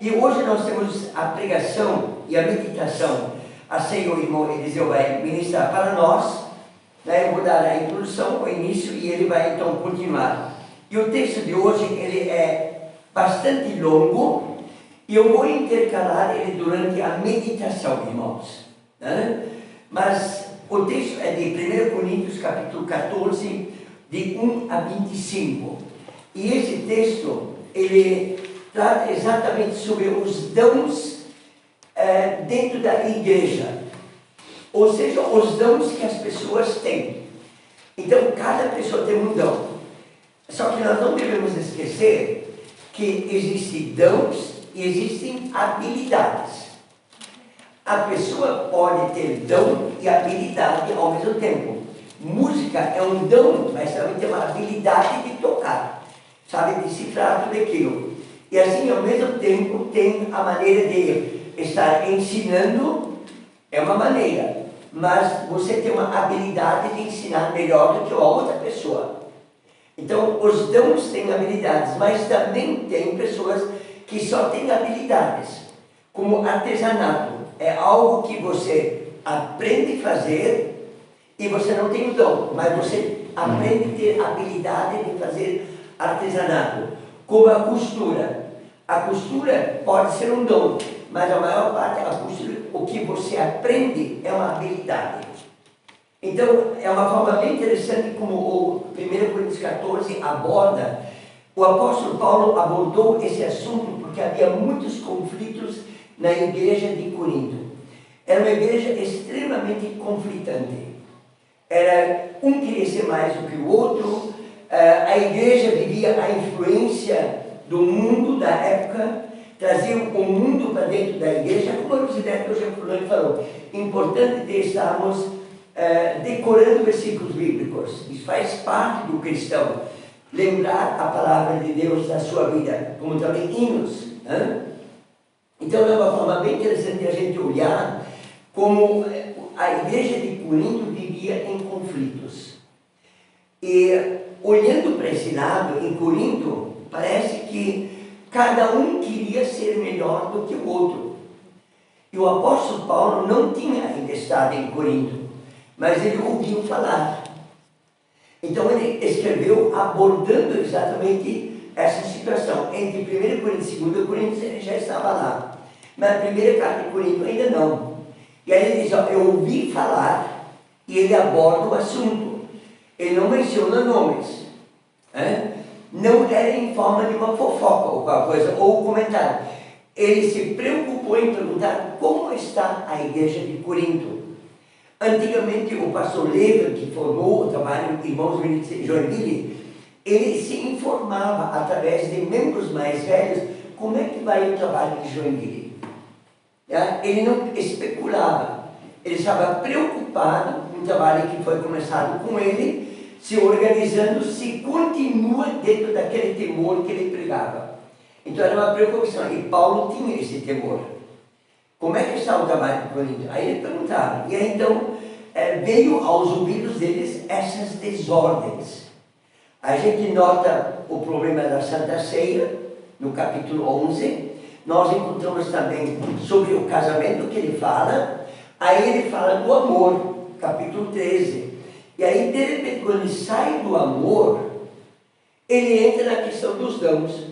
E hoje nós temos a pregação e a meditação. Assim o irmão Eliseu vai ministrar para nós, né? Eu vou dar a introdução, o início, e ele vai então continuar. E o texto de hoje, ele é bastante longo, e eu vou intercalar ele durante a meditação, irmãos, né? Mas o texto é de 1 Coríntios, capítulo 14, de 1 a 25. E esse texto, ele trata exatamente sobre os dons dentro da igreja. Ou seja, os dons que as pessoas têm. Então, cada pessoa tem um dom. Só que nós não devemos esquecer que existem dons e existem habilidades. A pessoa pode ter dom e habilidade ao mesmo tempo. Música é um dom, mas também tem uma habilidade de tocar. Sabe, decifrar tudo aquilo. E assim, ao mesmo tempo, tem a maneira de estar ensinando, é uma maneira. Mas você tem uma habilidade de ensinar melhor do que a outra pessoa. Então, os dons têm habilidades, mas também tem pessoas que só têm habilidades. Como artesanato, é algo que você aprende a fazer e você não tem o dom, mas você aprende a ter habilidade de fazer artesanato. Como a costura. A costura pode ser um dom, mas a maior parte da costura, o que você aprende é uma habilidade. Então, é uma forma bem interessante como o 1 Coríntios 14 aborda. O apóstolo Paulo abordou esse assunto porque havia muitos conflitos na igreja de Corinto. Era uma igreja extremamente conflitante. Um queria ser mais do que o outro. A igreja vivia a influência do mundo da época, traziam o mundo para dentro da igreja, como a Rosidete hoje falou. Importante de estarmos decorando versículos bíblicos. Isso faz parte do cristão. Lembrar a palavra de Deus na sua vida, como também hinos. Então é uma forma bem interessante de a gente olhar como a igreja de Corinto vivia em conflitos. E olhando para esse lado, em Corinto, parece que cada um queria ser melhor do que o outro. E o apóstolo Paulo não tinha ainda estado em Corinto, mas ele ouviu falar. Então ele escreveu abordando exatamente essa situação. Entre 1 Coríntios e 2 Coríntios ele já estava lá. Mas a primeira carta de Corinto ainda não. E aí ele diz, eu ouvi falar, e ele aborda o assunto. Ele não menciona nomes. Não era em forma de uma fofoca ou qualquer coisa, ou comentário. Ele se preocupou em perguntar como está a igreja de Corinto. Antigamente, o pastor Lever, que formou o trabalho de Irmãos de Joinville, ele se informava através de membros mais velhos como é que vai o trabalho de Joinville. Ele não especulava, ele estava preocupado com o trabalho que foi começado com ele, se organizando, se continua dentro daquele temor que ele pregava. Então era uma preocupação, e Paulo tinha esse temor. Como é que está o trabalho de Corinto? Aí ele perguntava, e aí então veio aos ouvidos deles essas desordens. A gente nota o problema da Santa Ceia, no capítulo 11, nós encontramos também sobre o casamento que ele fala, aí ele fala do amor, capítulo 13. E aí, de repente, quando ele sai do amor, ele entra na questão dos dons.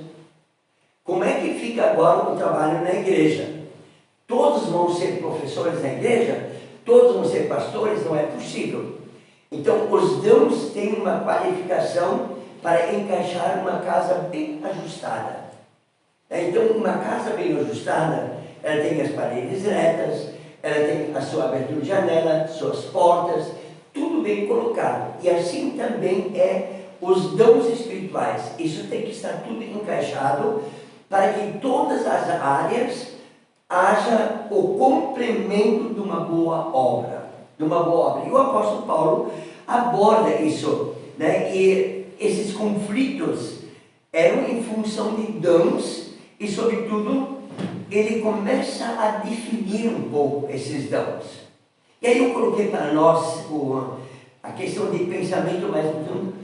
Como é que fica agora o trabalho na igreja? Todos vão ser professores na igreja? Todos vão ser pastores? Não é possível. Então, os dons têm uma qualificação para encaixar uma casa bem ajustada. Então, uma casa bem ajustada, ela tem as paredes retas, ela tem a sua abertura de janela, suas portas, tudo bem colocado. E assim também é os dons espirituais. Isso tem que estar tudo encaixado para que em todas as áreas haja o complemento de uma boa obra. E o apóstolo Paulo aborda isso, né? E esses conflitos eram em função de dons e, sobretudo, ele começa a definir um pouco esses dons. E aí eu coloquei para nós a questão de pensamento mais profundo,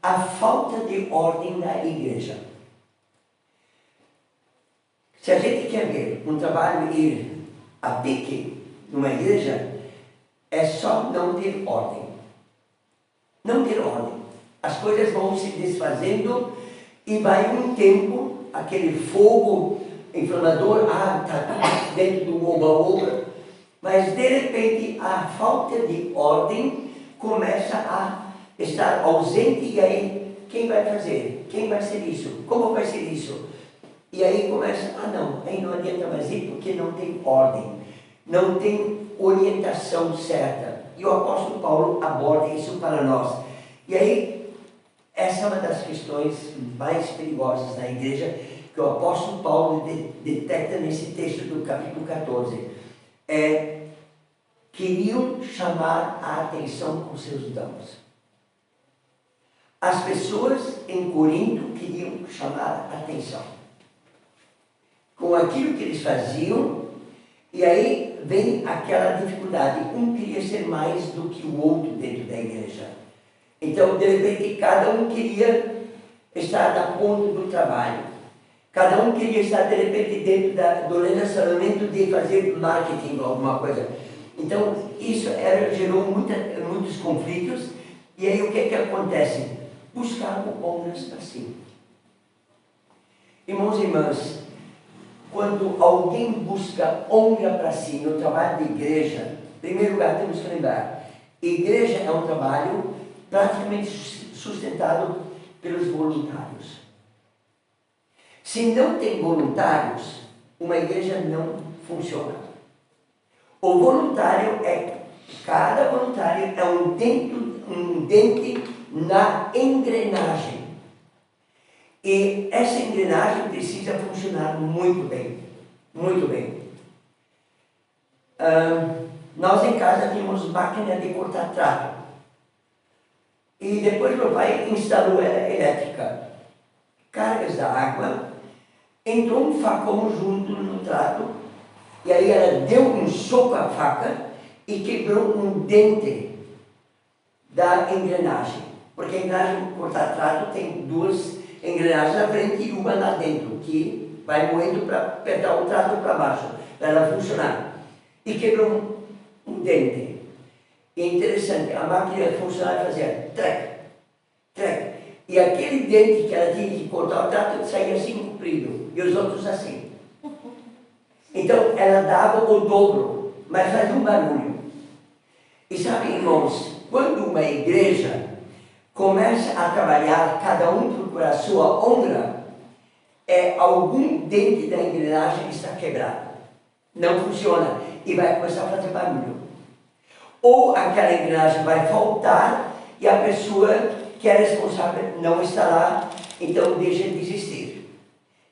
a falta de ordem da igreja. Se a gente quer ver um trabalho ir a pique numa igreja, é só não ter ordem. Não ter ordem. As coisas vão se desfazendo e vai um tempo, aquele fogo inflamador, está tudo dentro do oba-oba, mas de repente a falta de ordem começa a estar ausente, e aí quem vai fazer? Quem vai ser isso? Como vai ser isso? E aí começa, não, aí não adianta mais ir porque não tem ordem, não tem orientação certa. E o apóstolo Paulo aborda isso para nós. E aí, essa é uma das questões mais perigosas na igreja, que o apóstolo Paulo detecta nesse texto do capítulo 14. Queriam chamar a atenção com seus dons. As pessoas em Corinto queriam chamar a atenção com aquilo que eles faziam, e aí vem aquela dificuldade. Um queria ser mais do que o outro dentro da igreja. Então, de repente, cada um queria estar na ponta do trabalho. Cada um queria estar, de repente, dentro do relacionamento de fazer marketing ou alguma coisa. Então, isso gerou muitos conflitos. E aí, o que acontece? Buscavam honras para si. Irmãos e irmãs, quando alguém busca honra para si no trabalho de igreja, em primeiro lugar temos que lembrar, igreja é um trabalho praticamente sustentado pelos voluntários. Se não tem voluntários, uma igreja não funciona. O voluntário cada voluntário é um dente na engrenagem. E essa engrenagem precisa funcionar muito bem. Muito bem. Nós em casa tínhamos máquina de cortar trato. E depois meu pai instalou ela elétrica. Cargas da água, entrou um facão junto no trato, e aí ela deu um soco à faca e quebrou um dente da engrenagem. Porque a engrenagem de cortar trato tem duas engrenagens na frente e uma lá dentro, que vai moendo para apertar o trato para baixo, para ela funcionar. E quebrou um dente. E é interessante, a máquina funcionava e fazia trec, trec. E aquele dente que ela tinha que cortar o trato saía assim comprido, e os outros assim. Então ela dava o dobro, mas fazia um barulho. E sabe, irmãos, quando uma igreja começa a trabalhar, cada um procura a sua honra, algum dente da engrenagem está quebrado. Não funciona. E vai começar a fazer barulho. Ou aquela engrenagem vai faltar e a pessoa que é responsável não está lá, então deixa de existir.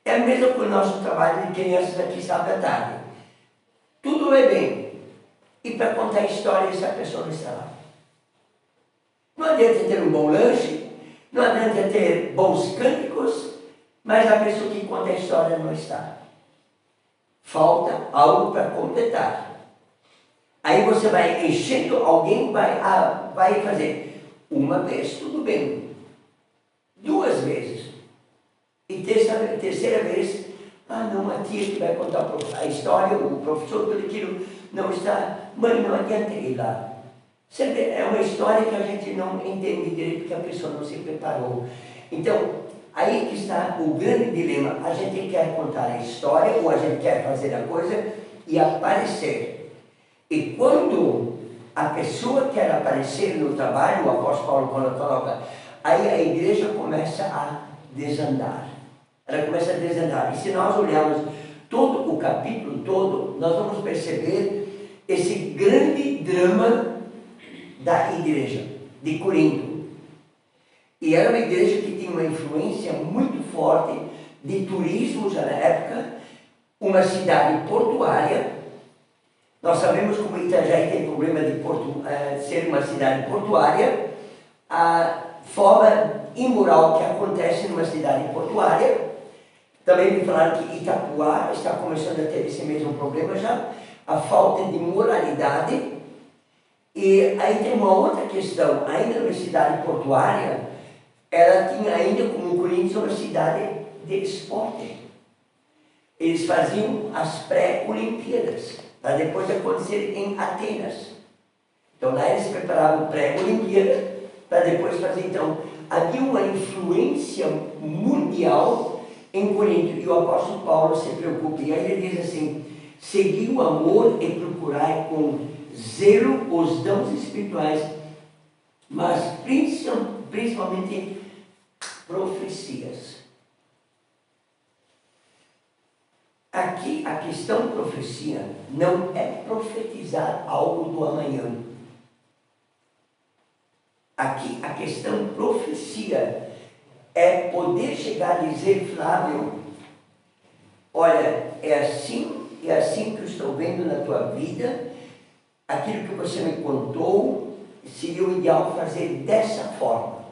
É mesmo com o nosso trabalho de crianças aqui sábado à tarde. Tudo é bem. E para contar histórias, a pessoa não está lá. Não adianta ter um bom lanche, não adianta ter bons cânticos, mas a pessoa que conta a história não está. Falta algo para completar. Aí você vai enchendo, alguém vai fazer. Uma vez, tudo bem. 2 vezes. E terceira vez, não, a tia que vai contar a história, o professor, tudo aquilo não está. Mãe, não adianta ir lá. Sempre é uma história que a gente não entende direito, porque a pessoa não se preparou. Então, aí que está o grande dilema. A gente quer contar a história, ou a gente quer fazer a coisa e aparecer. E quando a pessoa quer aparecer no trabalho, o apóstolo Paulo quando coloca, aí a igreja começa a desandar. Ela começa a desandar. E se nós olharmos todo o capítulo todo, nós vamos perceber esse grande drama da igreja de Corinto. E era uma igreja que tinha uma influência muito forte de turismo já na época, uma cidade portuária. Nós sabemos como Itajaí tem problema de ser uma cidade portuária, a forma imoral que acontece numa cidade portuária. Também me falaram que Itapuá está começando a ter esse mesmo problema já, a falta de moralidade. E aí tem uma outra questão, ainda numa cidade portuária, ela tinha ainda como Coríntios uma cidade de esporte. Eles faziam as pré-Olimpíadas, para depois acontecer em Atenas. Então lá eles preparavam pré-Olimpíada, para depois fazer. Então, havia uma influência mundial em Corinto, e o apóstolo Paulo se preocupa, e aí ele diz assim: segui o amor e procurai com zelo os dons espirituais, mas principalmente profecias. Aqui a questão profecia não é profetizar algo do amanhã. Aqui a questão profecia é poder chegar a dizer: Flávio, olha, é assim que eu estou vendo na tua vida, aquilo que você me contou, seria o ideal fazer dessa forma.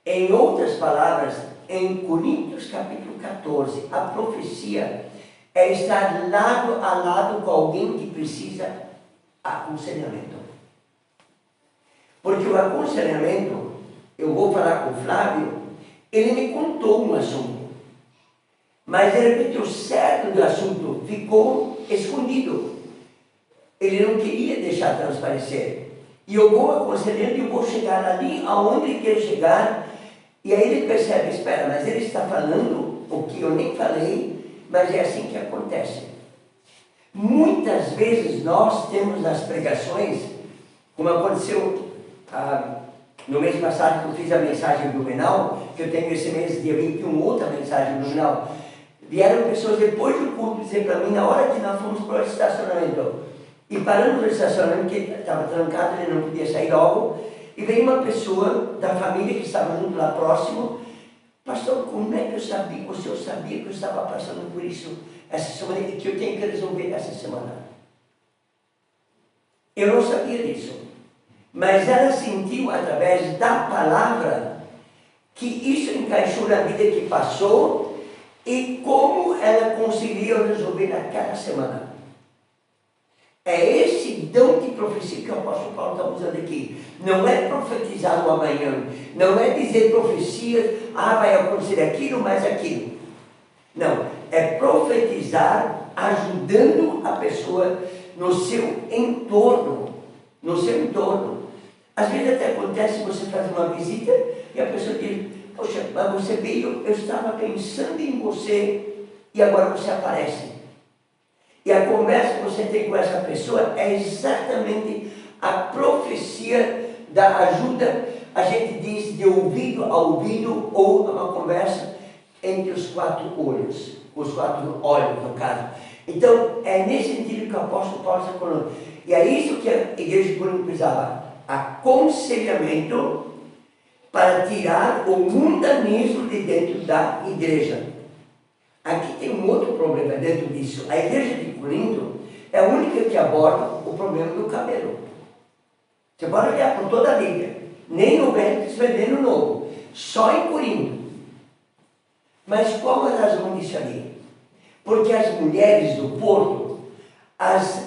Em outras palavras, em Coríntios capítulo 14, a profecia é estar lado a lado com alguém que precisa aconselhamento. Porque o aconselhamento, eu vou falar com o Flávio, ele me contou um assunto, mas de repente o certo do assunto ficou escondido. Ele não queria deixar transparecer. E eu vou aconselhando e eu vou chegar ali aonde ele quer chegar. E aí ele percebe: espera, mas ele está falando o que eu nem falei, mas é assim que acontece. Muitas vezes nós temos nas pregações, como aconteceu no mês passado, que eu fiz a mensagem blumenau, que eu tenho esse mês, dia 21, outra mensagem blumenau. Vieram pessoas depois do culto dizer para mim, na hora que nós fomos para o estacionamento, e parando no estacionamento, porque estava trancado, ele não podia sair logo, e veio uma pessoa da família que estava junto lá próximo: pastor, como é que eu sabia, o senhor sabia que eu estava passando por isso essa semana e que eu tenho que resolver essa semana? Eu não sabia disso, mas ela sentiu através da palavra que isso encaixou na vida que passou e como ela conseguiu resolver naquela semana. É esse dom de profecia que o apóstolo Paulo está usando aqui. Não é profetizar o amanhã, não é dizer profecias, vai acontecer aquilo, mais aquilo. Não, é profetizar ajudando a pessoa no seu entorno. No seu entorno. Às vezes até acontece, você faz uma visita e a pessoa diz: poxa, mas você veio, eu estava pensando em você e agora você aparece. E a conversa que você tem com essa pessoa é exatamente a profecia da ajuda. A gente diz de ouvido a ouvido, ou uma conversa entre os quatro olhos. Os quatro olhos, no caso. Então, é nesse sentido que o apóstolo Paulo está falando. E é isso que a igreja de Corinto precisava: aconselhamento para tirar o mundanismo de dentro da igreja. Aqui tem um outro problema dentro disso. A igreja de Corinto é a única que aborda o problema do cabelo. Você pode olhar por toda a Bíblia. Nem no Velho Testamento, nem no Novo. Só em Corinto. Mas qual a razão disso ali? Porque as mulheres do Porto, as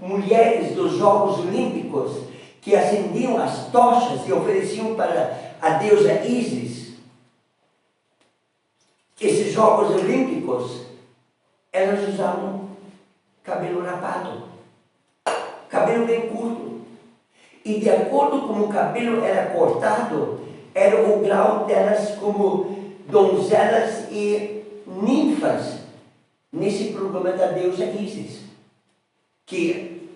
mulheres dos Jogos Olímpicos, que acendiam as tochas e ofereciam para a deusa Ísis, esses Jogos Olímpicos, elas usavam cabelo rapado, cabelo bem curto. E de acordo com o cabelo era cortado, era o grau delas como donzelas e ninfas nesse programa da deusa Ísis. Que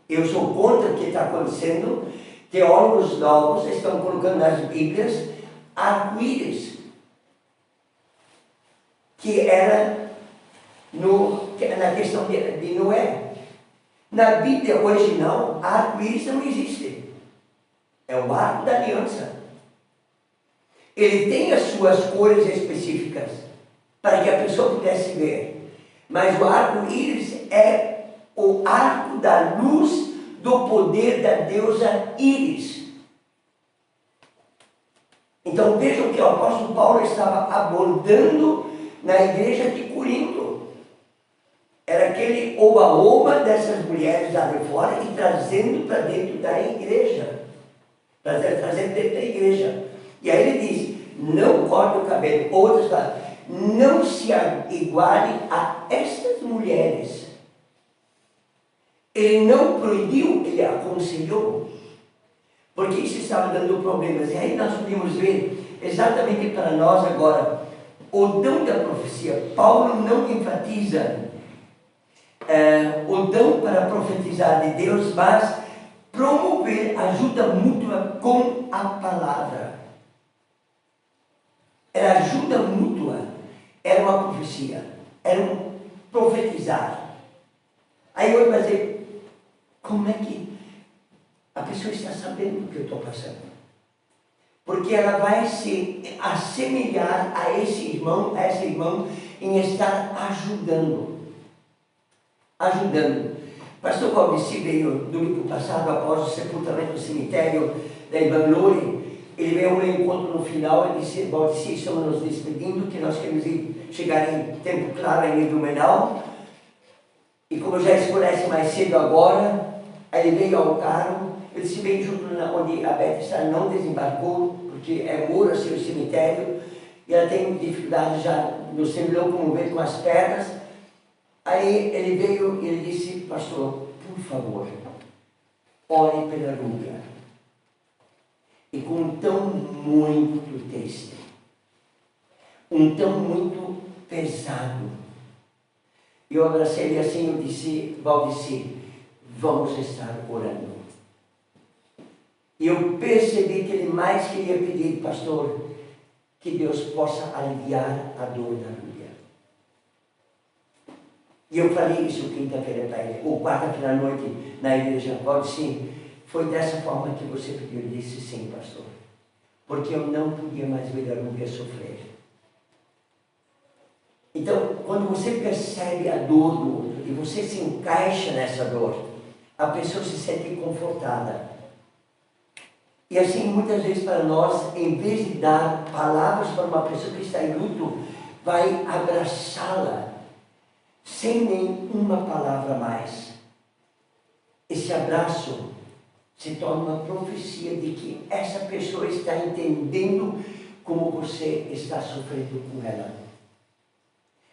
eu sou contra o que está acontecendo. Teólogos novos estão colocando nas Bíblias arco-íris, que era na questão de Noé. Na Bíblia original, arco-íris não existe. É o arco da aliança. Ele tem as suas cores específicas, para que a pessoa pudesse ver. Mas o arco-íris é o arco da luz do poder da deusa Íris. Então vejam que o apóstolo Paulo estava abordando na igreja de Corinto. Era aquele oba-oba dessas mulheres lá de fora e trazendo para dentro da igreja. Trazendo dentro da igreja. E aí ele diz: não corte o cabelo. Outras falam: não se iguale a estas mulheres. Ele não proibiu, ele aconselhou, porque isso estava dando problemas. E aí nós podemos ver, exatamente para nós agora, o dom da profecia. Paulo não enfatiza o dom para profetizar de Deus, mas promover ajuda mútua com a palavra. Era ajuda mútua, era uma profecia, era um profetizar. Aí eu vou dizer, como é que a pessoa está sabendo o que eu estou passando? Porque ela vai se assemelhar a esse irmão, a essa irmã, em estar ajudando. Pastor Valdeci veio domingo passado, após o sepultamento do cemitério da Ivanlore. Ele veio ao meu encontro no final e disse: Valdeci, estamos nos despedindo, que nós queremos chegar em tempo claro em Blumenau. E como já escurece mais cedo agora, aí ele veio ao carro. Eu disse: bem junto onde a Beth está, não desembarcou, porque é muro assim o cemitério, e ela tem dificuldade já no se locomover com as pernas. Aí ele veio e ele disse: pastor, por favor, ore pela Lúbia. E com um tom muito triste, um tom muito pesado, eu abracei ele assim, eu disse: Valdeci, vamos estar orando. E eu percebi que ele mais queria pedir, pastor, que Deus possa aliviar a dor da Lúbia. E eu falei isso quinta-feira para ele, ou quarta-feira à noite na igreja. Valdeci, foi dessa forma que você pediu? Ele disse: sim, pastor, porque eu não podia mais ver a Lúbia sofrer. Então, quando você percebe a dor do outro e você se encaixa nessa dor, a pessoa se sente confortada. E assim, muitas vezes para nós, em vez de dar palavras para uma pessoa que está em luto, vai abraçá-la sem nenhuma palavra a mais. Esse abraço se torna uma profecia de que essa pessoa está entendendo como você está sofrendo com ela.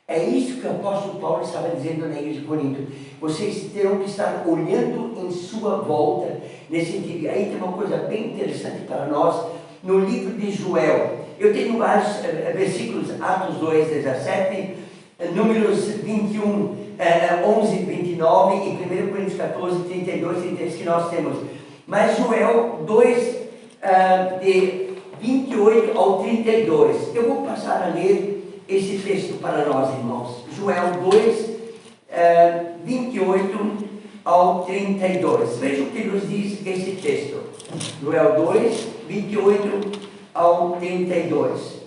É isso que o apóstolo Paulo estava dizendo na igreja de Corinto. Vocês terão que estar olhando em sua volta, nesse sentido. Aí tem uma coisa bem interessante para nós, no livro de Joel. Eu tenho vários versículos, Atos 2, 17, Números 21, 11, 29 e 1 Coríntios 14, 32, 33 que nós temos. Mas Joel 2, de 28 ao 32. Eu vou passar a ler esse texto para nós, irmãos. Joel 2, 28 ao 32. Veja o que nos diz esse texto. Joel 2, 28 ao 32.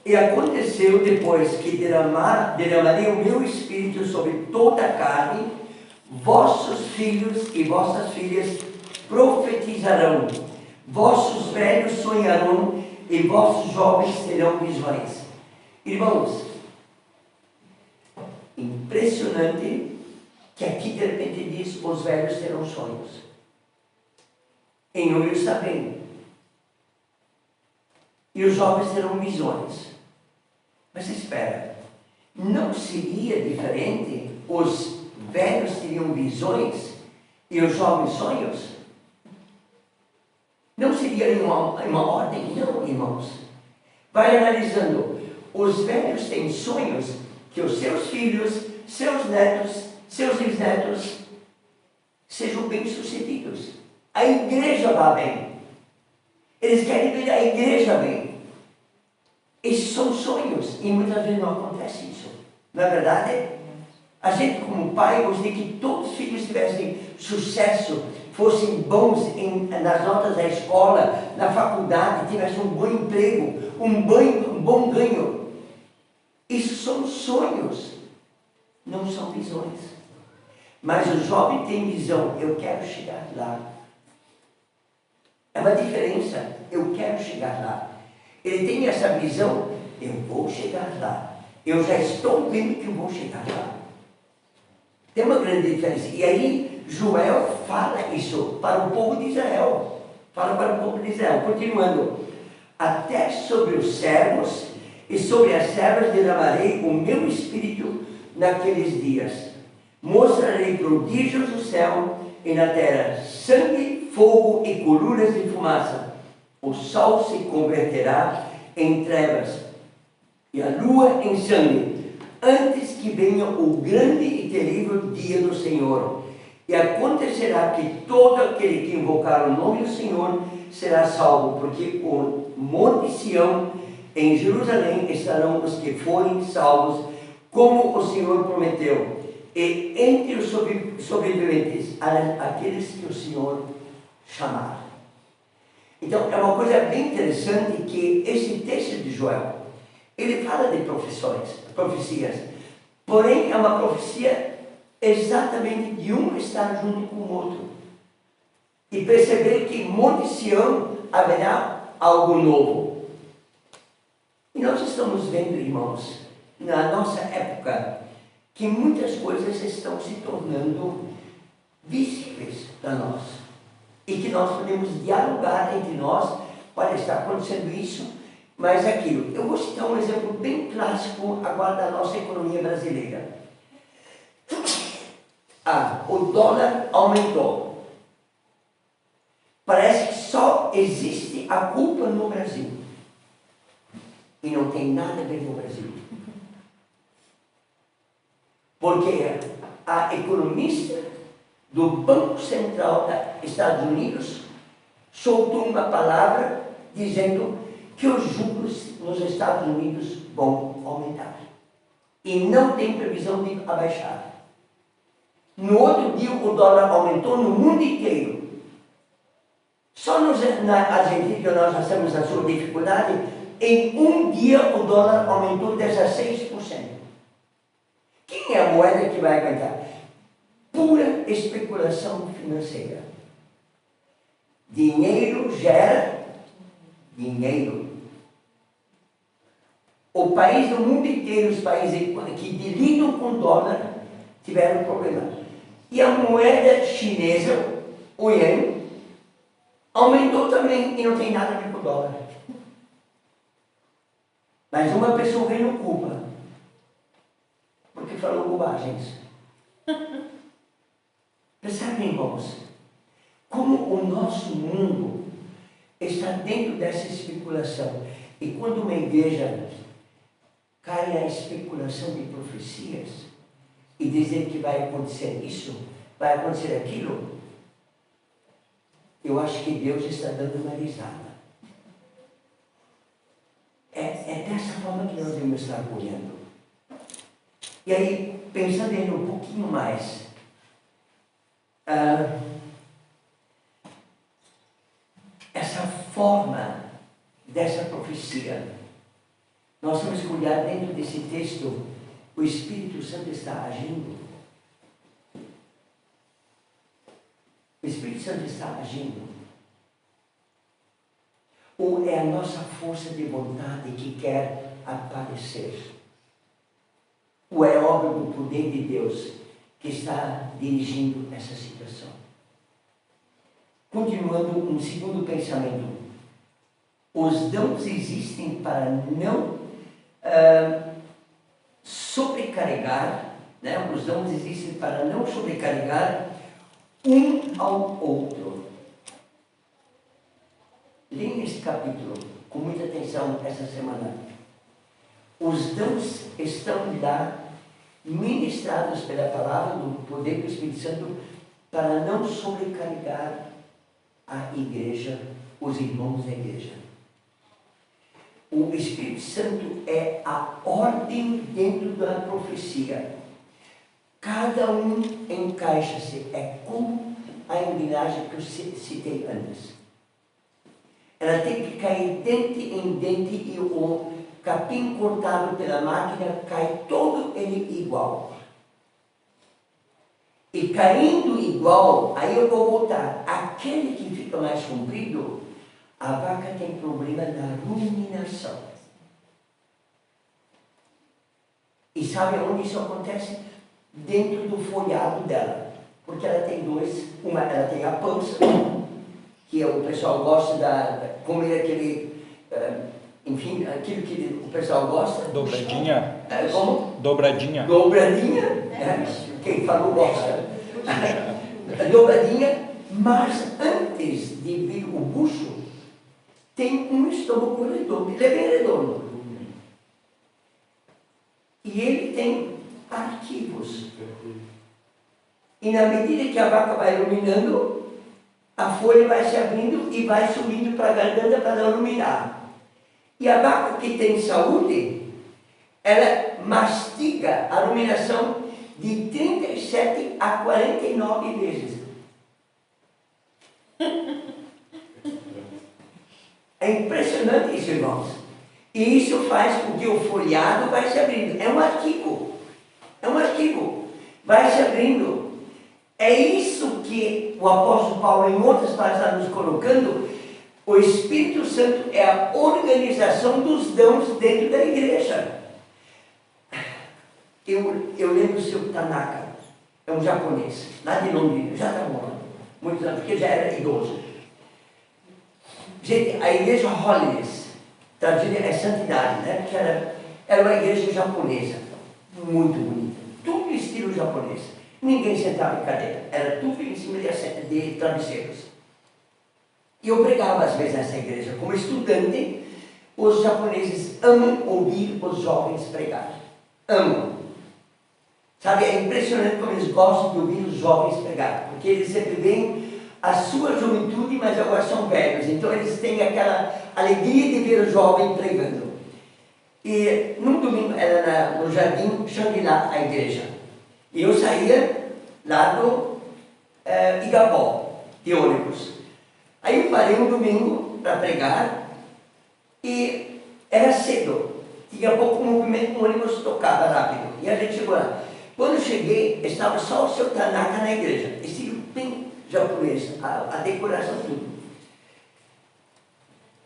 E aconteceu depois que derramarei o meu espírito sobre toda a carne, vossos filhos e vossas filhas profetizarão, vossos velhos sonharão e vossos jovens terão visões. Irmãos, impressionante que aqui de repente diz: os velhos terão sonhos. Em números também. E os jovens terão visões. Mas espera, não seria diferente? Os velhos teriam visões e os jovens sonhos? Não seria uma ordem? Não, irmãos. Vai analisando. Os velhos têm sonhos que os seus filhos, seus netos, seus bisnetos sejam bem-sucedidos. A igreja vá bem. Eles querem ver a igreja bem. Esses são sonhos e muitas vezes não acontece isso. Não é verdade? A gente, como pai, gostaria que todos os filhos tivessem sucesso, fossem bons nas notas da escola, na faculdade, tivessem um bom emprego, um bom ganho. Isso são sonhos, não são visões. Mas o jovem tem visão: eu quero chegar lá. É uma diferença, eu quero chegar lá. Ele tem essa visão: eu vou chegar lá. Eu já estou vendo que eu vou chegar lá. Tem uma grande diferença. E aí Joel fala isso para o povo de Israel. Fala para o povo de Israel, continuando: até sobre os servos E sobre as servas derramarei o meu espírito naqueles dias. Mostrarei prodígios no céu e na terra, sangue, fogo e colunas de fumaça. O sol se converterá em trevas e a lua em sangue, antes que venha o grande e terrível dia do Senhor. E acontecerá que todo aquele que invocar o nome do Senhor será salvo, porque o monte Sião, em Jerusalém, estarão os que forem salvos, como o Senhor prometeu. E entre os sobreviventes, aqueles que o Senhor chamar. Então, é uma coisa bem interessante que esse texto de Joel, ele fala de profecias, porém é uma profecia exatamente de um estar junto com o outro. E perceber que em Monte Sião haverá algo novo. E nós estamos vendo, irmãos, na nossa época, que muitas coisas estão se tornando visíveis para nós. E que nós podemos dialogar entre nós, olha, está acontecendo isso, mas aquilo. Eu vou citar um exemplo bem clássico agora da nossa economia brasileira. O dólar aumentou. Parece que só existe a culpa no Brasil. E não tem nada a ver no Brasil. Porque a economista do Banco Central dos Estados Unidos soltou uma palavra dizendo que os juros nos Estados Unidos vão aumentar. E não tem previsão de abaixar. No outro dia o dólar aumentou no mundo inteiro. Só na Argentina, que nós já estamos na sua dificuldade, em um dia o dólar aumentou 16%. Quem é a moeda que vai aguentar? Pura especulação financeira. Dinheiro gera dinheiro. O país do mundo inteiro, os países que lidam com dólar, tiveram problema. E a moeda chinesa, o iene, aumentou também e não tem nada a ver com o dólar. Mas uma pessoa ganhou culpa, porque falou bobagens. Percebem, irmãos, como o nosso mundo está dentro dessa especulação. E quando uma igreja cai na especulação de profecias e dizer que vai acontecer isso, vai acontecer aquilo, eu acho que Deus está dando uma risada. É dessa forma que nós devemos estar olhando. E aí, pensando ainda um pouquinho mais, essa forma dessa profecia, nós temos que olhar dentro desse texto, o Espírito Santo está agindo. O Espírito Santo está agindo. Ou é a nossa força de vontade que quer aparecer? Ou é obra do poder de Deus que está dirigindo essa situação? Continuando, um segundo pensamento. Os dons existem para não sobrecarregar, né? Os dons existem para não sobrecarregar um ao outro. Leia esse capítulo com muita atenção essa semana. Os dons estão lá, ministrados pela palavra do poder do Espírito Santo, para não sobrecarregar a igreja, os irmãos da igreja. O Espírito Santo é a ordem dentro da profecia. Cada um encaixa-se. É como a engrenagem que eu citei antes. Ela tem que cair dente em dente e o capim cortado pela máquina cai todo ele igual. E caindo igual, aí eu vou voltar. Aquele que fica mais comprido, a vaca tem problema na ruminação. E sabe onde isso acontece? Dentro do folhado dela. Porque ela tem ela tem a pança, que o pessoal gosta de comer aquele enfim, aquilo que o pessoal gosta. Dobradinha. Como? Dobradinha. Dobradinha, quem falou gosta. Dobradinha, mas antes de vir o bucho, tem um estômago redondo. Ele é bem redondo. E ele tem arquivos. E na medida que a vaca vai ruminando, a folha vai se abrindo e vai subindo para a garganta para não ruminar. E a vaca que tem saúde, ela mastiga a ruminação de 37 a 49 vezes. É impressionante isso, irmãos. E isso faz com que o folhado vai se abrindo. É um arquivo. É um arquivo. Vai se abrindo. É isso que o apóstolo Paulo, em outras palavras, está nos colocando. O Espírito Santo é a organização dos dons dentro da igreja. Eu lembro o seu Tanaka, é um japonês, lá de Londrina, já está morando, muitos anos, porque já era idoso. Gente, a igreja Holiness, traduzida é santidade, né? Porque era uma igreja japonesa, muito bonita, tudo estilo japonês. Ninguém sentava em cadeira, era tudo em cima de travesseiros. E eu pregava às vezes nessa igreja. Como estudante, os japoneses amam ouvir os jovens pregar. Amam. Sabe, é impressionante como eles gostam de ouvir os jovens pregar. Porque eles sempre veem a sua juventude, mas agora são velhos. Então eles têm aquela alegria de ver o jovem pregando. E num domingo, era no Jardim Shangri-La, a igreja. E eu saía lá do Igapó, de ônibus. Aí eu parei um domingo para pregar e era cedo. Tinha pouco movimento, o ônibus tocava rápido. E a gente chegou lá. Quando eu cheguei, estava só o seu Tanaka na igreja. Estilo bem japonês, a decoração tudo.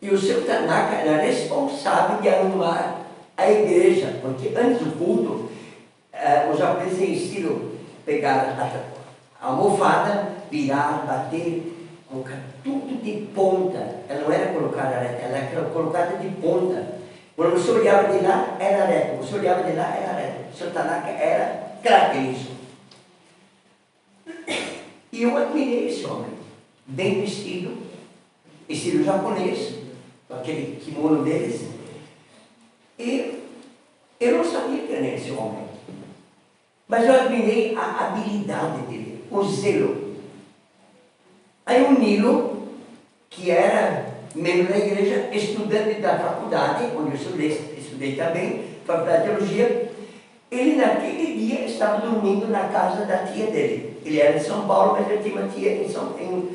E o seu Tanaka era responsável de arrumar a igreja, porque antes do culto, os japoneses têm estilo pegar a almofada, virar, bater, colocar tudo de ponta. Ela não era colocada reta, ela era colocada de ponta. Quando você olhava de lá, era reto. Você olhava de lá, era reto. O seu Tanaka era craque nisso. E eu admirei esse homem. Bem vestido, estilo japonês, com aquele kimono deles. E eu não sabia quem era esse homem. Mas eu admirei a habilidade dele, o zelo. Aí o Nilo, que era membro da igreja, estudante da faculdade, onde eu estudei também, faculdade de teologia, ele naquele dia estava dormindo na casa da tia dele. Ele era de São Paulo, mas ele tinha uma tia em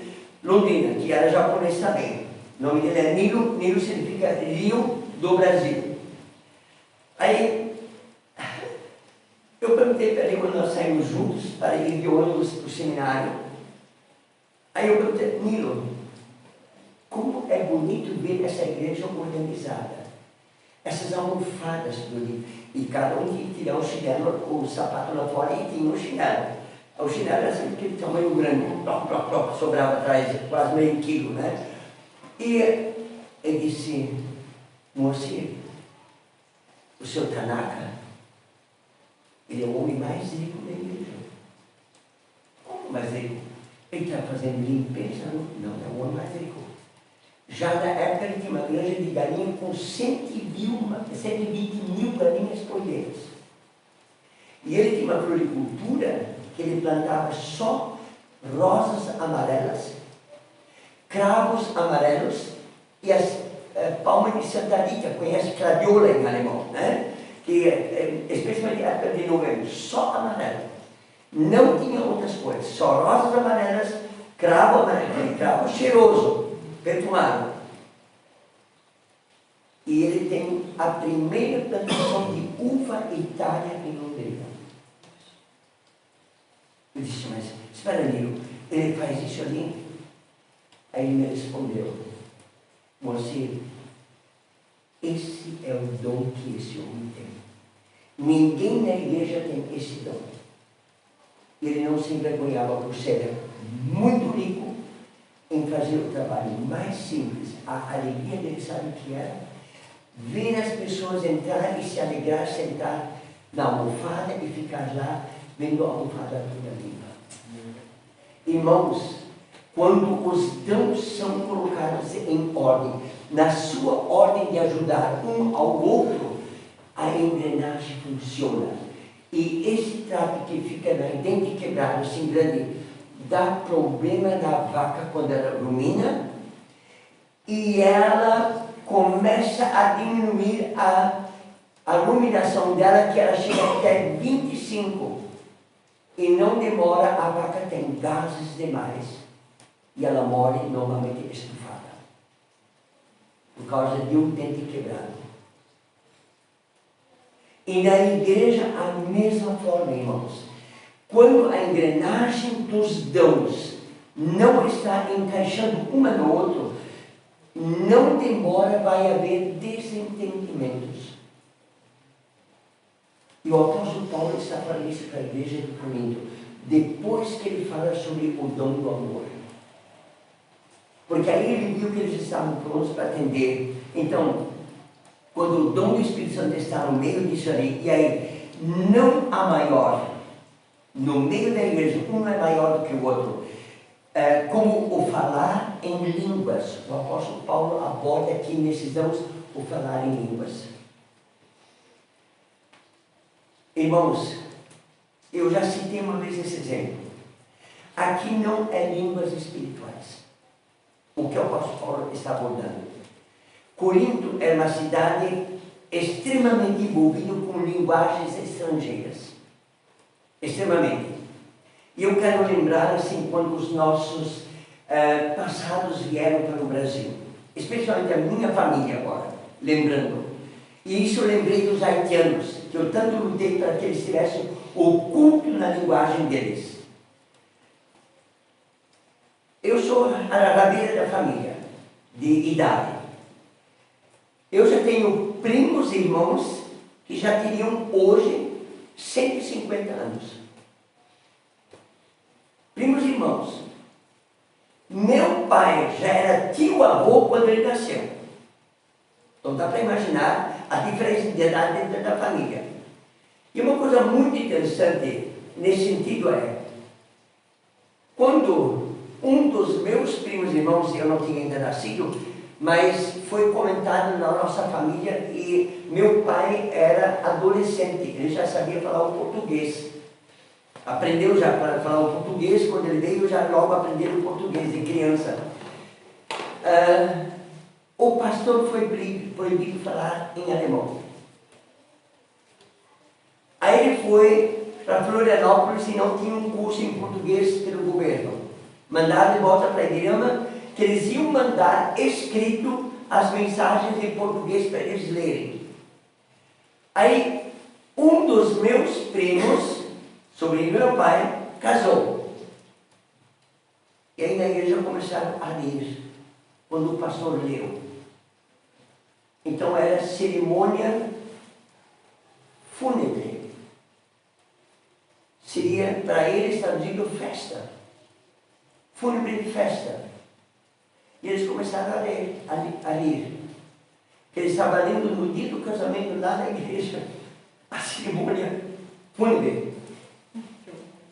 Londrina, que era japonês também. O nome dele é Nilo, Nilo significa Rio do Brasil. Aí, eu perguntei para ele quando nós saímos juntos, para ir de ônibus para o seminário. Aí eu perguntei, Nilo, como é bonito ver essa igreja organizada. Essas almofadas tudo ali. E cada um tinha que tirar o chinelo, o sapato lá fora e tinha um chinelo. O chinelo era sempre aquele tamanho grande, sobrava atrás, quase meio quilo, né? E ele disse, mocinho, o seu Tanaka, ele é o homem mais rico da igreja. Como mais rico? Ele está fazendo limpeza? Não, é o homem mais rico. Já na época ele tinha uma granja de galinha com 120 mil galinhas por mês. E ele tinha uma floricultura que ele plantava só rosas amarelas, cravos amarelos e as palmas de Santa Rita, conhece cladiola em alemão, né? Que especialmente na época de novembro, só amarelo. Não tinha outras coisas, só rosas amarelas, cravo amarelo, cravo cheiroso, perfumado. E ele tem a primeira plantação de uva Itália em Londrina. Eu disse, mas espera, Nilo, ele faz isso ali? Aí ele me respondeu, mocinho, esse é o dom que esse homem tem. Ninguém na igreja tem esse dom. Ele não se envergonhava por ser muito rico em fazer o trabalho mais simples. A alegria dele, sabe o que era? ver as pessoas entrar e se alegrar, sentar na almofada e ficar lá vendo a almofada toda limpa. Irmãos, quando os dons são colocados em ordem, na sua ordem de ajudar um ao outro, a engrenagem funciona. E esse trapo que fica na dente quebrado, assim grande, dá problema na vaca quando ela rumina, e ela começa a diminuir a ruminação dela, que ela chega até 25. E não demora, a vaca tem gases demais. E ela morre normalmente estufada. Por causa de um dente quebrado. E na igreja, a mesma forma, irmãos. Quando a engrenagem dos dons não está encaixando uma no outro, não demora, vai haver desentendimentos. E o apóstolo Paulo está falando isso para a igreja de Corinto, depois que ele fala sobre o dom do amor. Porque aí ele viu que eles estavam prontos para atender. Então, quando o dom do Espírito Santo está no meio disso ali, e aí não há maior, no meio da igreja, um é maior do que o outro, como o falar em línguas. O apóstolo Paulo aborda aqui nesses dons o falar em línguas. Irmãos, eu já citei uma vez esse exemplo. Aqui não é línguas espirituais. O que o apóstolo Paulo está abordando. Corinto é uma cidade extremamente envolvida com linguagens estrangeiras. Extremamente. E eu quero lembrar, assim, quando os nossos passados vieram para o Brasil. Especialmente a minha família agora, lembrando. E isso eu lembrei dos haitianos, que eu tanto lutei para que eles tivessem o culto na linguagem deles. Eu sou a rabeira da família, de idade. Eu já tenho primos e irmãos que já teriam hoje 150 anos. Primos e irmãos. Meu pai já era tio-avô quando ele nasceu. Então dá para imaginar a diferença de idade dentro da família. E uma coisa muito interessante nesse sentido é, quando um dos meus primos e irmãos, eu não tinha ainda nascido, mas foi comentado na nossa família, e meu pai era adolescente, ele já sabia falar o português. Aprendeu já para falar o português, quando ele veio já logo aprendeu o português de criança. O pastor foi proibido falar em alemão. Aí ele foi para Florianópolis e não tinha um curso em português pelo governo. Mandaram de volta para a igreja que eles iam mandar escrito as mensagens em português para eles lerem. Aí um dos meus primos, sobrinho do meu pai, casou. E aí na igreja começaram a ler, quando o pastor leu. Então era cerimônia fúnebre. Seria para eles traduzido festa. Fúnebre de festa. E eles começaram a ler, a ler. Eles estavam lendo no dia do casamento lá na igreja, a cerimônia fúnebre.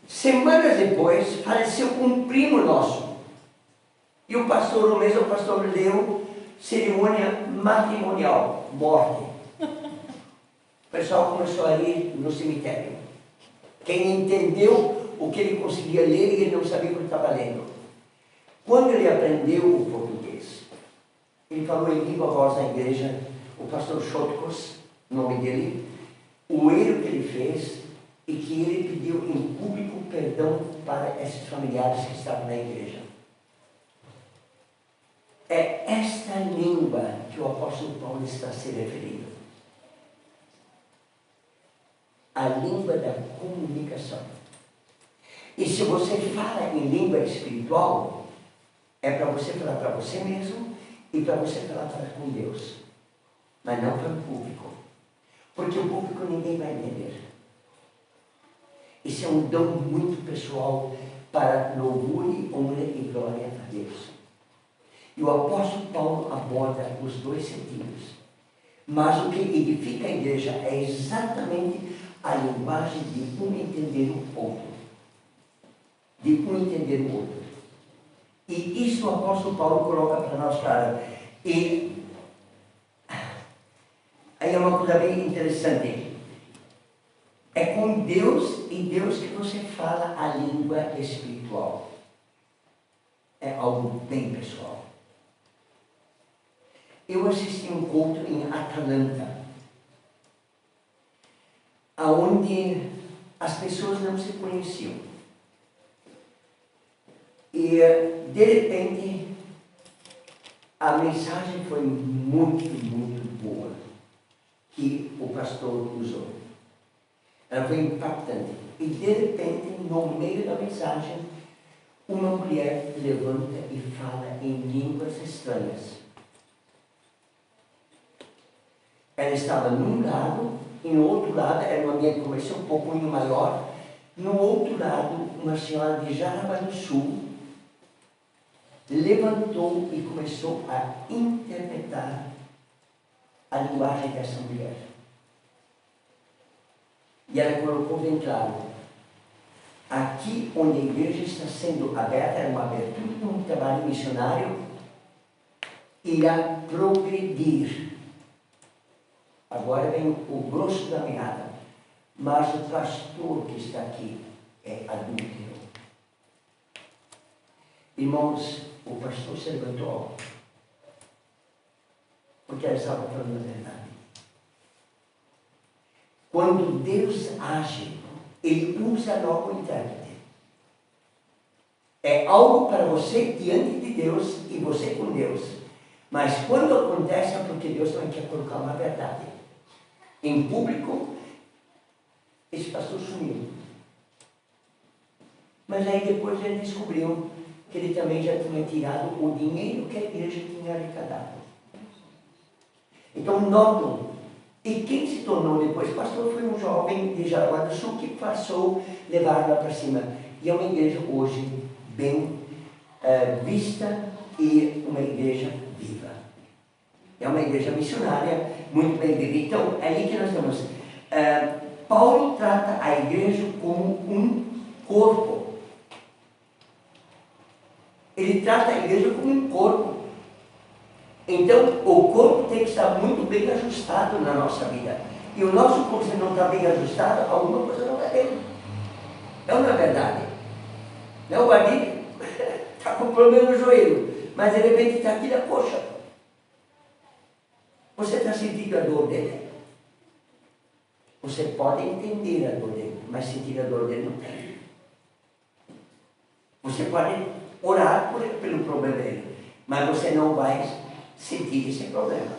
Semanas depois, faleceu um primo nosso. E o pastor, o mesmo pastor, leu cerimônia matrimonial, morte. O pessoal começou a ir no cemitério. Quem entendeu o que ele conseguia ler e ele não sabia o que estava lendo. Quando ele aprendeu o português, ele falou em viva voz na igreja, o pastor Chotkos, nome dele, o erro que ele fez e que ele pediu em público perdão para esses familiares que estavam na igreja. É esta língua que o apóstolo Paulo está se referindo. A língua da comunicação. E se você fala em língua espiritual, é para você falar para você mesmo e para você falar para com Deus. Mas não para o público. Porque o público ninguém vai entender. Isso é um dom muito pessoal para louvor e honra e glória a Deus. E o apóstolo Paulo aborda os dois sentidos. Mas o que edifica a igreja é exatamente a linguagem de um entender o outro. De um entender o outro. E isso o apóstolo Paulo coloca para nós, claro. E aí é uma coisa bem interessante. É com Deus e Deus que você fala a língua espiritual. É algo bem pessoal. Eu assisti um culto em Atlanta, onde as pessoas não se conheciam. E, de repente, a mensagem foi muito, muito boa que o pastor usou. Ela foi impactante. E, de repente, no meio da mensagem, uma mulher levanta e fala em línguas estranhas. Ela estava num lado, e no outro lado, era um ambiente que começou um pouquinho maior. No outro lado, uma senhora de Jaraguá do Sul levantou e começou a interpretar a linguagem dessa mulher. E ela colocou bem claro: aqui onde a igreja está sendo aberta, é uma abertura de um trabalho missionário, irá progredir. Agora vem o grosso da meada. Mas o pastor que está aqui é adúltero. Irmãos, o pastor se levantou porque ela estava falando a verdade. Quando Deus age, Ele usa logo o intérprete. É algo para você diante de Deus e você com Deus. Mas quando acontece é porque Deus também quer colocar uma verdade. Em público, esse pastor sumiu. Mas aí depois ele descobriu que ele também já tinha tirado o dinheiro que a igreja tinha arrecadado. Então notam, e quem se tornou depois pastor foi um jovem de Jaraguá do Sul que passou a levar lá para cima. E é uma igreja hoje bem vista e uma igreja viva. É uma igreja missionária muito bem vivida. Então, é aí que nós estamos. Paulo trata a igreja como um corpo. Ele trata a igreja como um corpo. Então, o corpo tem que estar muito bem ajustado na nossa vida. E o nosso corpo, se não está bem ajustado, alguma coisa não vai bem. Não é verdade? Não, o Guardini está com problema no joelho, mas de repente está aqui na coxa. Você está sentindo a dor dele? Você pode entender a dor dele, mas sentir a dor dele não tem. Você pode orar pelo problema dele, mas você não vai sentir esse problema.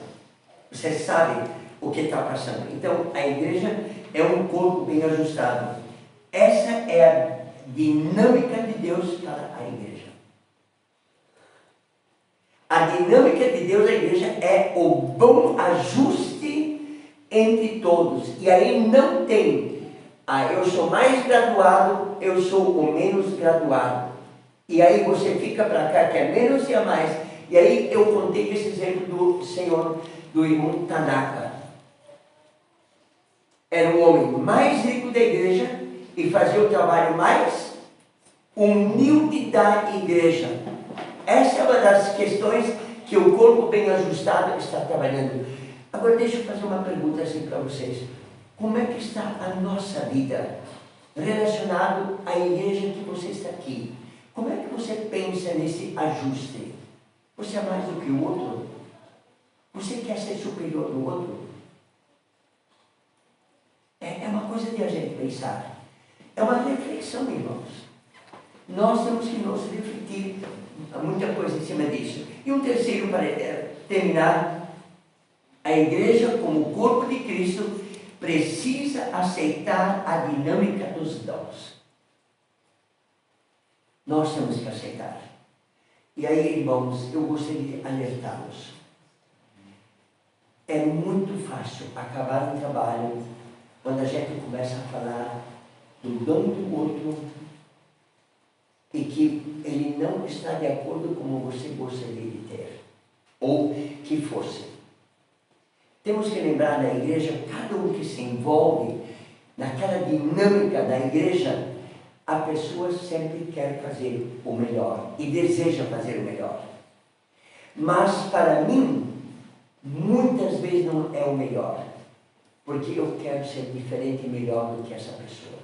Você sabe o que está passando. Então, a igreja é um corpo bem ajustado. Essa é a dinâmica de Deus para a igreja. A dinâmica de Deus na igreja é o bom ajuste entre todos. E aí não tem, eu sou mais graduado, eu sou o menos graduado. E aí você fica para cá que é menos e a mais. E aí eu contei esse exemplo do senhor, do irmão Tanaka. Era o homem mais rico da igreja e fazia o trabalho mais humilde da igreja. Essa é uma das questões que o corpo bem ajustado está trabalhando. Agora deixa eu fazer uma pergunta assim para vocês. Como é que está a nossa vida relacionado à igreja que você está aqui? Como é que você pensa nesse ajuste? Você é mais do que o outro? Você quer ser superior do outro? É uma coisa de a gente pensar. É uma reflexão, irmãos. Nós temos que nos refletir muita coisa em cima disso. E um terceiro, para terminar, a igreja, como corpo de Cristo, precisa aceitar a dinâmica dos dons. Nós temos que aceitar. E aí, irmãos, eu gostaria de alertá-los. É muito fácil acabar um trabalho quando a gente começa a falar do dom do outro e que ele não está de acordo com como você gostaria de ter, ou que fosse. Temos que lembrar na igreja, cada um que se envolve naquela dinâmica da igreja, a pessoa sempre quer fazer o melhor e deseja fazer o melhor. Mas para mim, muitas vezes não é o melhor, porque eu quero ser diferente e melhor do que essa pessoa.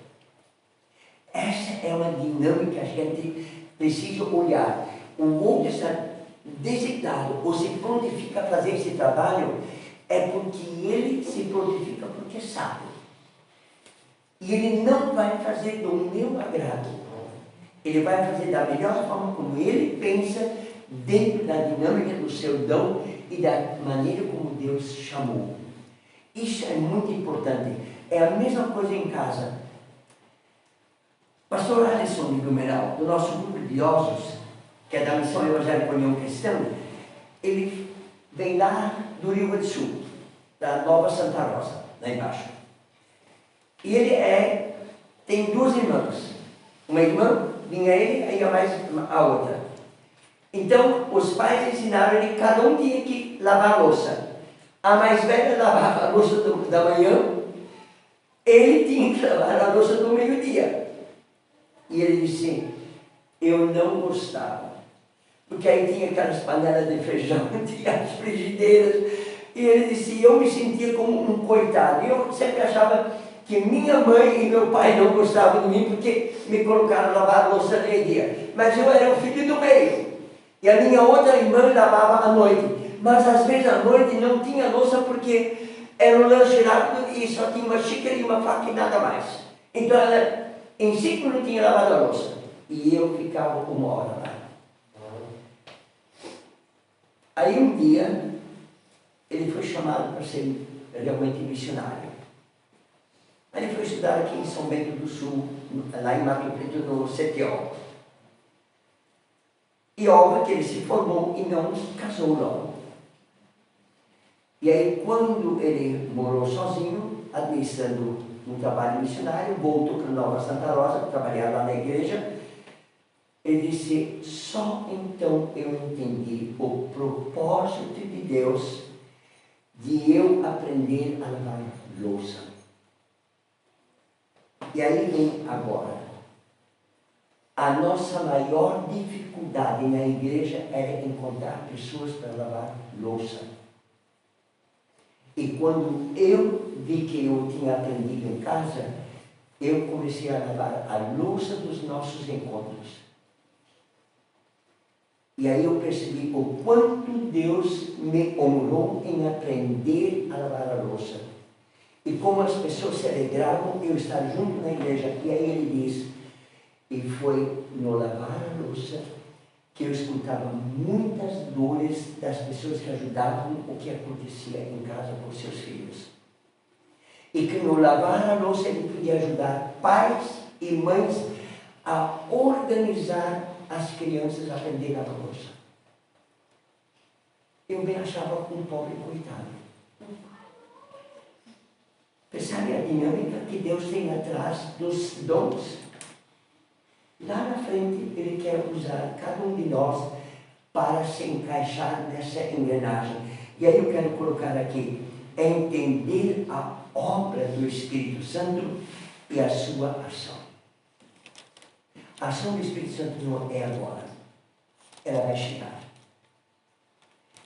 Essa é uma dinâmica que a gente precisa olhar. O outro está designado ou se prontifica a fazer esse trabalho, é porque ele se prontifica porque sabe. E ele não vai fazer do meu agrado. Ele vai fazer da melhor forma como ele pensa, dentro da dinâmica do seu dom e da maneira como Deus chamou. Isso é muito importante. É a mesma coisa em casa. Pastor Alisson de Blumenau, do nosso grupo de idosos, que é da Missão Evangélica União Cristã, ele vem lá do Rio Grande do Sul, da Nova Santa Rosa, lá embaixo. E ele tem duas irmãs. Uma irmã, vinha ele, e a outra. Então, os pais ensinaram ele, cada um tinha que lavar a louça. A mais velha lavava a louça da manhã, ele tinha que lavar a louça do meio-dia. E ele disse, eu não gostava. Porque aí tinha aquelas panelas de feijão, tinha as frigideiras. E ele disse, eu me sentia como um coitado. E eu sempre achava que minha mãe e meu pai não gostavam de mim porque me colocaram a lavar a louça meio-dia. Mas eu era o filho do meio. E a minha outra irmã lavava à noite. Mas às vezes à noite não tinha louça porque era um lanche rápido e só tinha uma xícara e uma faca e nada mais. Então ela em 5 minutos tinha lavado a louça. E eu ficava 1 hora lá. Aí um dia, ele foi chamado para ser realmente missionário. Aí ele foi estudar aqui em São Bento do Sul, lá em Mato Preto, no CTO. E óbvio que ele se formou e não casou logo. E aí, quando ele morou sozinho, administrando um trabalho missionário, voltou para Nova Santa Rosa, trabalhar lá na igreja, ele disse, só então eu entendi o propósito de Deus de eu aprender a lavar louça. E aí vem agora. A nossa maior dificuldade na igreja era encontrar pessoas para lavar louça. E quando eu vi que eu tinha aprendido em casa, eu comecei a lavar a louça dos nossos encontros. E aí eu percebi o quanto Deus me honrou em aprender a lavar a louça. E como as pessoas se alegravam eu estar junto na igreja. E aí ele diz, e foi no lavar a louça que eu escutava muitas dores das pessoas que ajudavam o que acontecia em casa com seus filhos. E que no lavar a louça ele podia ajudar pais e mães a organizar as crianças a aprender a lavar louça. Eu me achava um pobre coitado. Percebe a dinâmica que Deus tem atrás dos dons? Lá na frente, Ele quer usar cada um de nós para se encaixar nessa engrenagem. E aí eu quero colocar aqui, é entender a obra do Espírito Santo e a sua ação. A ação do Espírito Santo não é agora. Ela vai chegar.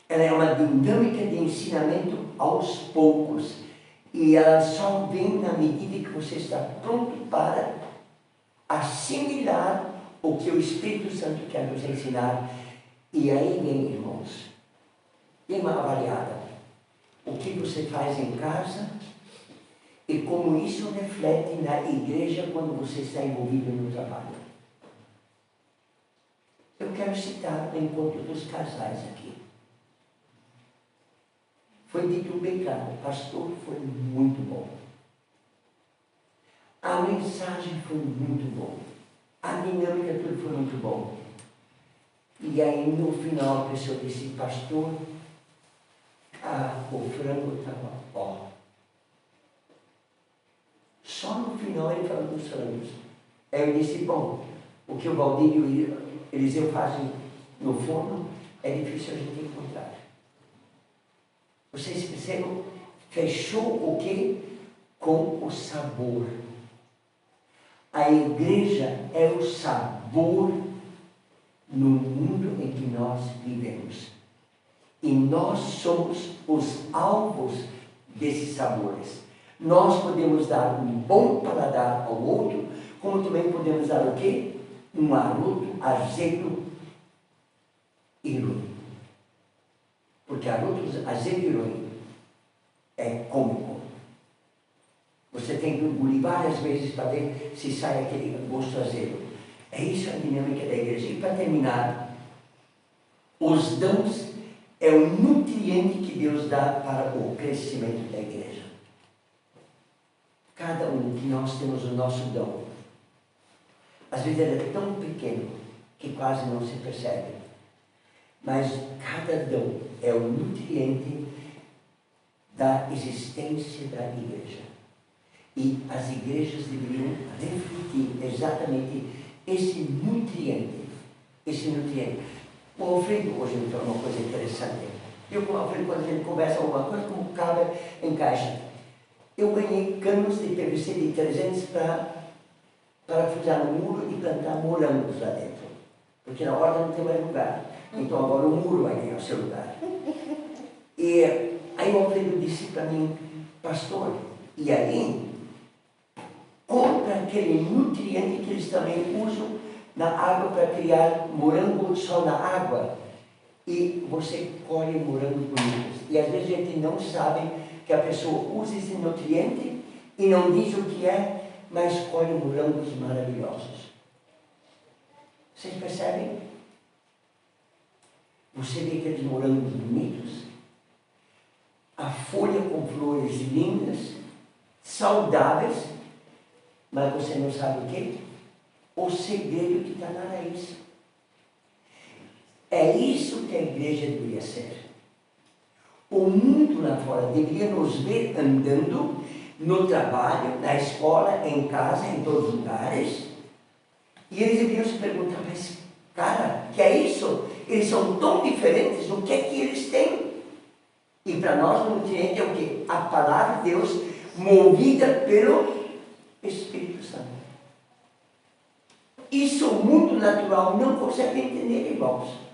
Ela é uma dinâmica de ensinamento aos poucos. E ela só vem na medida que você está pronto para assimilar o que o Espírito Santo quer nos ensinar. E aí vem, irmãos, dê uma avaliada. O que você faz em casa e como isso reflete na igreja quando você está envolvido no trabalho. Eu quero citar o encontro dos casais aqui. Foi dito bem claro, o pastor foi muito bom. A mensagem foi muito boa. A dinâmica tudo foi muito bom. E aí no final a pessoa disse, pastor, o frango estava ó. Só no final ele falou dos frangos. Aí eu disse, bom, o que o Valdir e o Eliseu fazem no forno é difícil a gente encontrar. Vocês percebam fechou o quê? Com o sabor. A igreja é o sabor no mundo em que nós vivemos. E nós somos os alvos desses sabores. Nós podemos dar um bom paladar ao outro, como também podemos dar o quê? Um arudo, azedo e ruim. Porque arudo, azedo e ruim é cômico. Você tem que engolir várias vezes para ver se sai aquele gosto azedo. É isso a dinâmica da igreja. E para terminar, os dons é o nutriente que Deus dá para o crescimento da igreja. Cada um de nós temos o nosso dom. Às vezes ele é tão pequeno que quase não se percebe. Mas cada dom é o nutriente da existência da igreja. E as igrejas deveriam refletir exatamente esse nutriente. Esse nutriente. O Alfredo hoje me falou uma coisa interessante. Eu com o Alfredo, quando a gente conversa alguma coisa, como cabe em caixa. Eu ganhei canos de PVC de 300 para fusar no muro e plantar morangos lá dentro. Porque na horta não tem mais lugar. Então agora o muro vai ganhar o seu lugar. E aí o Alfredo disse para mim, pastor, e aí compra aquele nutriente que eles também usam na água para criar morango só na água. E você colhe morangos bonitos. E às vezes a gente não sabe que a pessoa usa esse nutriente e não diz o que é, mas colhe morangos maravilhosos. Vocês percebem? Você vê aqueles morangos bonitos, a folha com flores lindas, saudáveis, mas você não sabe o quê? O segredo que está na raiz. É isso que a igreja deveria ser. O mundo lá fora deveria nos ver andando no trabalho, na escola, em casa, em todos os lugares. E eles deveriam se perguntar, mas cara, que é isso? Eles são tão diferentes, o que é que eles têm? E para nós o nutriente é o quê? A palavra de Deus movida pelo Espírito Santo. Isso o mundo natural não consegue entender, irmãos.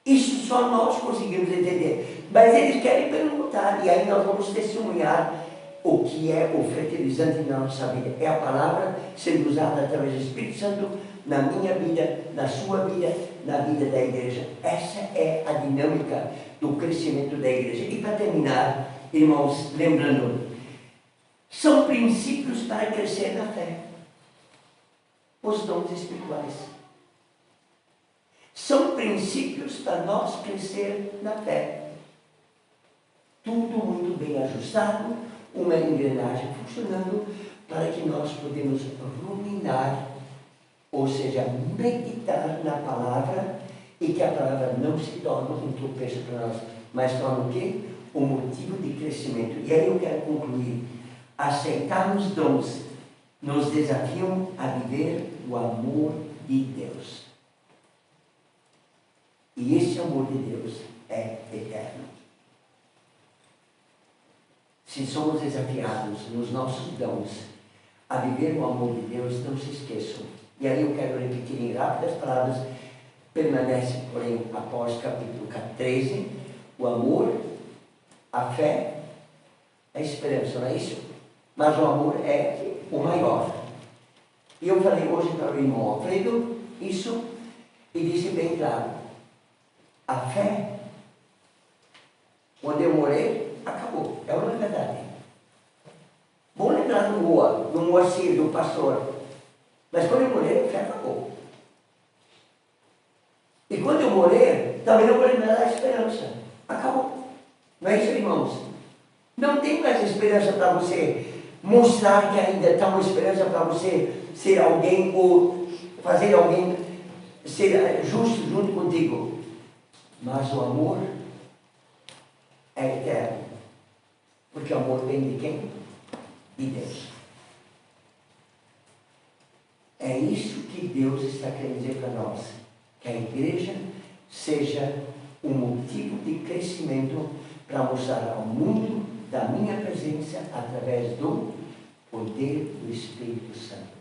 Isso só nós conseguimos entender. Mas eles querem perguntar, e aí nós vamos testemunhar o que é o fertilizante na nossa vida. É a palavra sendo usada através do Espírito Santo na minha vida, na sua vida, na vida da igreja. Essa é a dinâmica do crescimento da igreja. E para terminar, irmãos, lembrando, são princípios para crescer na fé. Os dons espirituais. São princípios para nós crescer na fé. Tudo muito bem ajustado, uma engrenagem funcionando para que nós podemos ruminar, ou seja, meditar na palavra e que a palavra não se torne um tropeço para nós, mas torne o quê? Um motivo de crescimento. E aí eu quero concluir. Aceitar os dons nos desafiam a viver o amor de Deus. E esse amor de Deus é eterno. Se somos desafiados nos nossos dons a viver o amor de Deus, não se esqueçam. E aí eu quero repetir em rápidas palavras, permanece, porém, após capítulo 13, o amor, a fé, a esperança, não é isso? Mas o amor é o maior. E eu falei hoje para o irmão Alfredo isso e disse bem claro, a fé, quando eu morrer, acabou. É uma verdade. Vou lembrar do Moacir, do pastor. Mas quando eu morrer, a fé acabou. E quando eu morrer, também não vou lembrar da esperança. Acabou. Não é isso, irmãos? Não tem mais esperança para você mostrar que ainda está uma esperança para você ser alguém ou fazer alguém ser justo junto contigo. Mas o amor é eterno. Porque o amor vem de quem? De Deus. É isso que Deus está querendo dizer para nós. Que a igreja seja um motivo de crescimento para mostrar ao mundo da minha presença através do poder do Espírito Santo.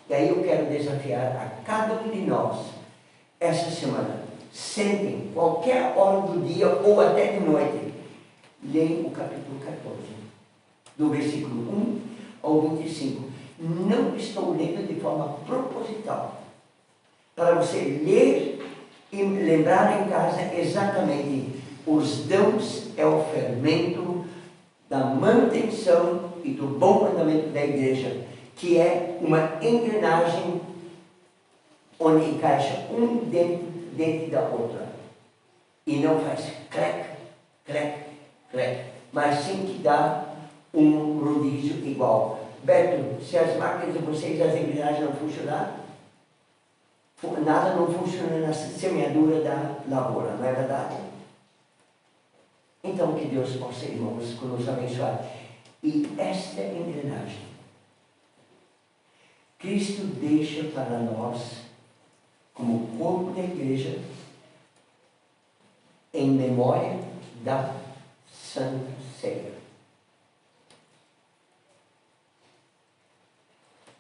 E aí eu quero desafiar a cada um de nós, essa semana, sentem, qualquer hora do dia ou até de noite, leem o capítulo 14, do versículo 1 ao 25. Não estou lendo de forma proposital, para você ler e lembrar em casa exatamente os dons é o fermento da manutenção e do bom andamento da igreja, que é uma engrenagem onde encaixa um dentro da outra. E não faz clec, clec, clec, mas sim que dá um rodízio igual. Beto, se as máquinas de vocês, as engrenagens não funcionar, nada não funciona na semeadura da lavoura, não é verdade? Então que Deus possa, irmãos, nos abençoar. E esta engrenagem, Cristo deixa para nós, como corpo da igreja, em memória da Santa Ceia.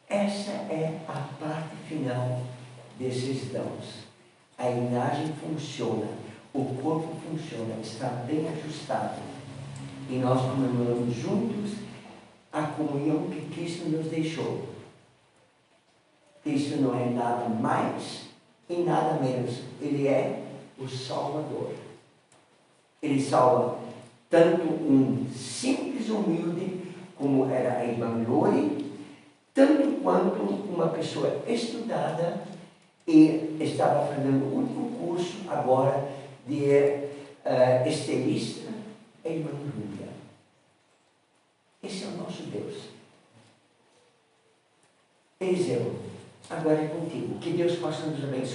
Essa é a parte final desses dons. A engrenagem funciona, o corpo funciona, está bem ajustado. E nós comemoramos juntos a comunhão que Cristo nos deixou. Cristo não é nada mais e nada menos. Ele é o Salvador. Ele salva tanto um simples humilde, como era a irmã Lore, tanto quanto uma pessoa estudada e estava fazendo o último curso agora de estilista, a irmã Júlia. Esse é o nosso Deus. Eliseu, agora é contigo. Que Deus possa nos abençoar.